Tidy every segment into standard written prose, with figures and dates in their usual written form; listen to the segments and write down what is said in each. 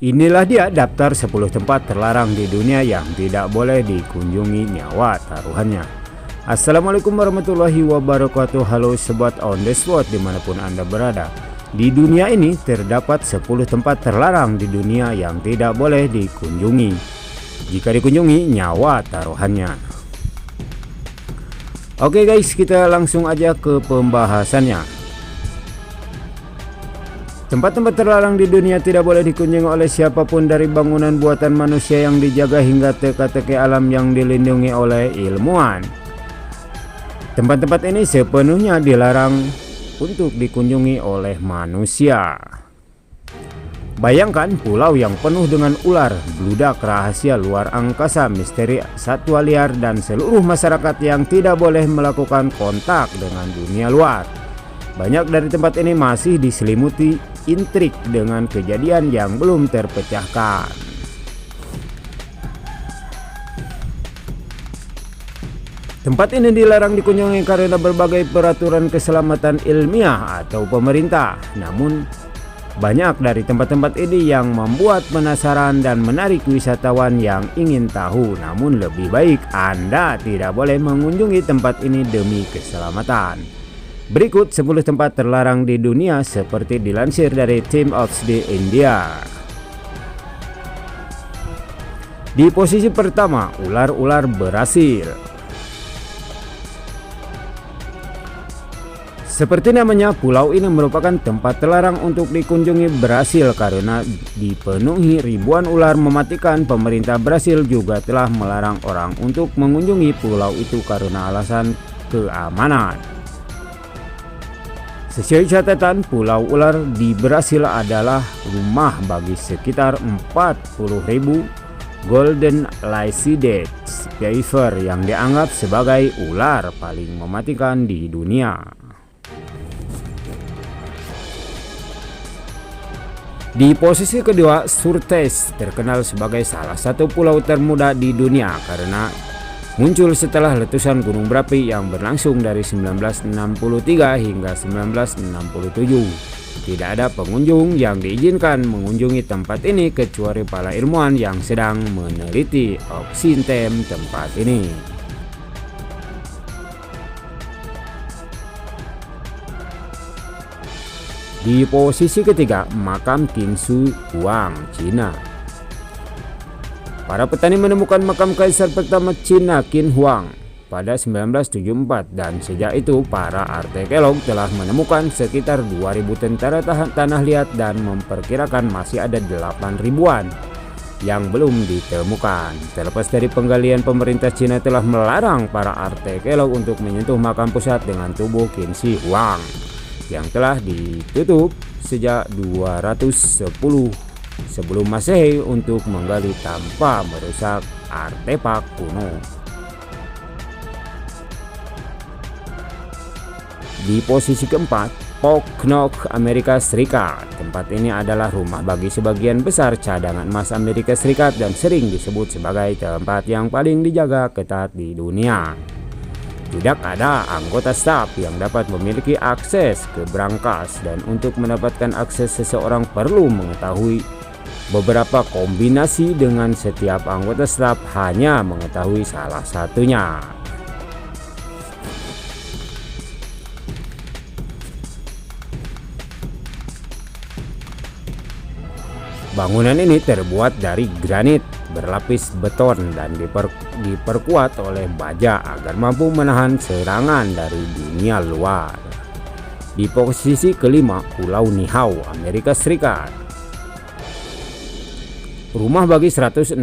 Inilah dia daftar 10 tempat terlarang di dunia yang tidak boleh dikunjungi, nyawa taruhannya. Assalamualaikum warahmatullahi wabarakatuh. Halo sobat on the spot dimanapun Anda berada. Di dunia ini terdapat 10 tempat terlarang di dunia yang tidak boleh dikunjungi. Jika dikunjungi, nyawa taruhannya. Oke guys, kita langsung aja ke pembahasannya. Tempat-tempat terlarang di dunia tidak boleh dikunjungi oleh siapapun, dari bangunan buatan manusia yang dijaga hingga teka-teki alam yang dilindungi oleh ilmuwan. Tempat-tempat ini sepenuhnya dilarang untuk dikunjungi oleh manusia. Bayangkan pulau yang penuh dengan ular, bludak, rahasia luar angkasa, misteri satwa liar, dan seluruh masyarakat yang tidak boleh melakukan kontak dengan dunia luar. Banyak dari tempat ini masih diselimuti intrik dengan kejadian yang belum terpecahkan. Tempat ini dilarang dikunjungi karena berbagai peraturan keselamatan ilmiah atau pemerintah. Namun, banyak dari tempat-tempat ini yang membuat penasaran dan menarik wisatawan yang ingin tahu. Namun lebih baik Anda tidak boleh mengunjungi tempat ini demi keselamatan. Berikut 10 tempat terlarang di dunia seperti dilansir dari Times of the India. Di posisi pertama, ular-ular Brasil. Seperti namanya, pulau ini merupakan tempat terlarang untuk dikunjungi Brasil karena dipenuhi ribuan ular mematikan. Pemerintah Brasil juga telah melarang orang untuk mengunjungi pulau itu karena alasan keamanan. Sesuai catatan, pulau ular di Brasil adalah rumah bagi sekitar 40.000 Golden Lizard Spider yang dianggap sebagai ular paling mematikan di dunia. Di posisi kedua, Surtes terkenal sebagai salah satu pulau termuda di dunia karena muncul setelah letusan gunung berapi yang berlangsung dari 1963 hingga 1967. Tidak ada pengunjung yang diizinkan mengunjungi tempat ini kecuali para ilmuwan yang sedang meneliti ekosistem tempat ini. Di posisi ketiga, makam Qin Shi Huang, Cina. Para petani menemukan makam kaisar pertama Cina Qin Huang pada 1974 dan sejak itu para arkeolog telah menemukan sekitar 2000 tentara tanah liat dan memperkirakan masih ada 8.000-an yang belum ditemukan. Terlepas dari penggalian, pemerintah Cina telah melarang para arkeolog untuk menyentuh makam pusat dengan tubuh Qin Shi Huang yang telah ditutup sejak 210 sebelum Masehi untuk menggali tanpa merusak artefak kuno. Di posisi keempat, Pocono, Amerika Serikat. Tempat ini adalah rumah bagi sebagian besar cadangan emas Amerika Serikat dan sering disebut sebagai tempat yang paling dijaga ketat di dunia. Tidak ada anggota staf yang dapat memiliki akses ke brankas, dan untuk mendapatkan akses seseorang perlu mengetahui beberapa kombinasi dengan setiap anggota staf hanya mengetahui salah satunya. Bangunan ini terbuat dari granit berlapis beton dan diperkuat oleh baja agar mampu menahan serangan dari dunia luar. Di posisi kelima, Pulau Niihau, Amerika Serikat. Rumah bagi 160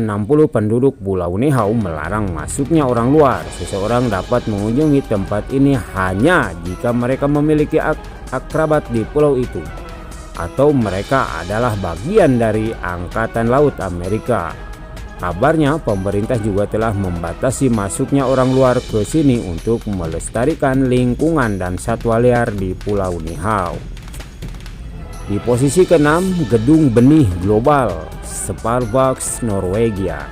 penduduk Pulau Niihau melarang masuknya orang luar. Seseorang dapat mengunjungi tempat ini hanya jika mereka memiliki akrabat di pulau itu atau mereka adalah bagian dari Angkatan Laut Amerika. Kabarnya pemerintah juga telah membatasi masuknya orang luar ke sini untuk melestarikan lingkungan dan satwa liar di Pulau Niihau. Di posisi ke-6, Gedung Benih Global, Svalbard, Norwegia.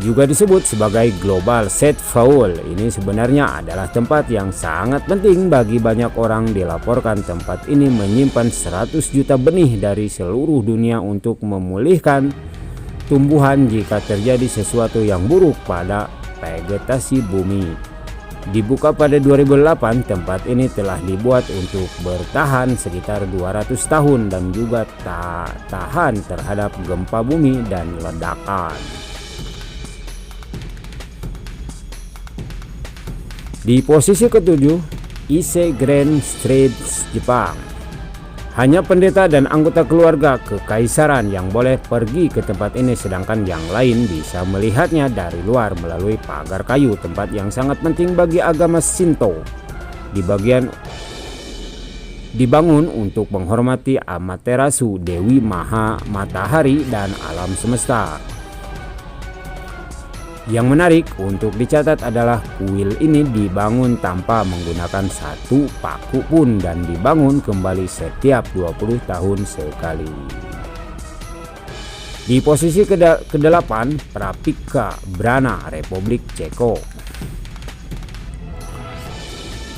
juga disebut sebagai Global Seed Vault. Ini sebenarnya adalah tempat yang sangat penting bagi banyak orang. Dilaporkan tempat ini menyimpan 100 juta benih dari seluruh dunia untuk memulihkan tumbuhan jika terjadi sesuatu yang buruk pada vegetasi bumi. Dibuka pada 2008, tempat ini telah dibuat untuk bertahan sekitar 200 tahun dan juga tahan terhadap gempa bumi dan ledakan. Di posisi ketujuh, Ise Grand Street, Jepang. Hanya pendeta dan anggota keluarga kekaisaran yang boleh pergi ke tempat ini, sedangkan yang lain bisa melihatnya dari luar melalui pagar kayu. Tempat yang sangat penting bagi agama Shinto. Dibangun untuk menghormati Amaterasu, Dewi Matahari dan alam semesta. Yang menarik untuk dicatat adalah kuil ini dibangun tanpa menggunakan satu paku pun dan dibangun kembali setiap 20 tahun sekali. Di posisi ke-8, Pravka Brana, Republik Ceko.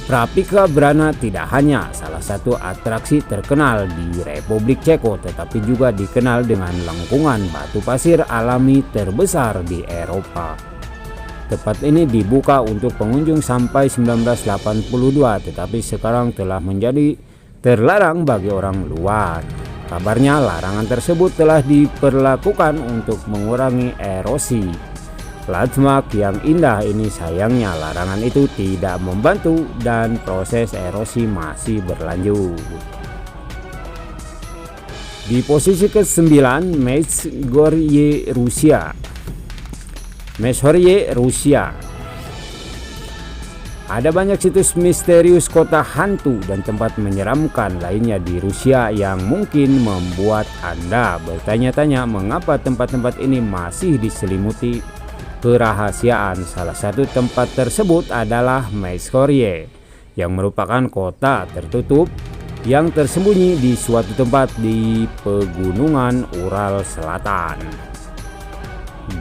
Pravka Brana tidak hanya salah satu atraksi terkenal di Republik Ceko, tetapi juga dikenal dengan lengkungan batu pasir alami terbesar di Eropa. Tempat ini dibuka untuk pengunjung sampai 1982, tetapi sekarang telah menjadi terlarang bagi orang luar. Kabarnya larangan tersebut telah diperlakukan untuk mengurangi erosi. Landmark yang indah ini, sayangnya larangan itu tidak membantu dan proses erosi masih berlanjut. Di posisi ke-9, Meshorye, Rusia. Meshorye, Rusia. Ada banyak situs misterius, kota hantu, dan tempat menyeramkan lainnya di Rusia yang mungkin membuat Anda bertanya-tanya mengapa tempat-tempat ini masih diselimuti kerahasiaan. Salah satu tempat tersebut adalah Meshorye, yang merupakan kota tertutup yang tersembunyi di suatu tempat di pegunungan Ural Selatan.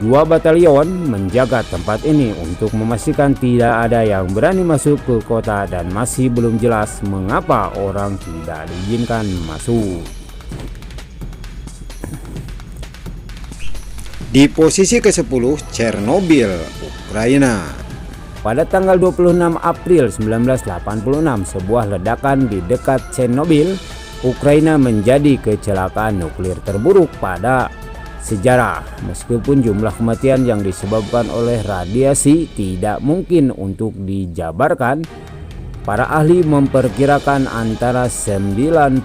2 batalion menjaga tempat ini untuk memastikan tidak ada yang berani masuk ke kota dan masih belum jelas mengapa orang tidak diizinkan masuk. Di posisi ke-10, Chernobyl, Ukraina. Pada tanggal 26 April 1986, sebuah ledakan di dekat Chernobyl, Ukraina menjadi kecelakaan nuklir terburuk pada sejarah. Meskipun jumlah kematian yang disebabkan oleh radiasi tidak mungkin untuk dijabarkan, para ahli memperkirakan antara 90.000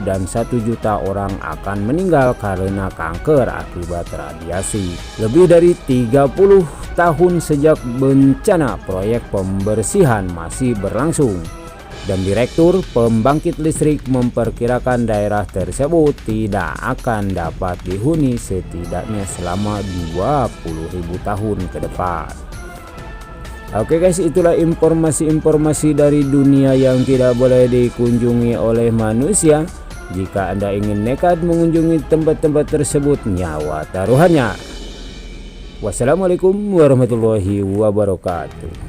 dan 1 juta orang akan meninggal karena kanker akibat radiasi. Lebih dari 30 tahun sejak bencana, proyek pembersihan masih berlangsung dan Direktur Pembangkit Listrik memperkirakan daerah tersebut tidak akan dapat dihuni setidaknya selama 20.000 tahun ke depan. Oke guys, itulah informasi-informasi dari dunia yang tidak boleh dikunjungi oleh manusia. Jika Anda ingin nekat mengunjungi tempat-tempat tersebut, nyawa taruhannya. Wassalamualaikum warahmatullahi wabarakatuh.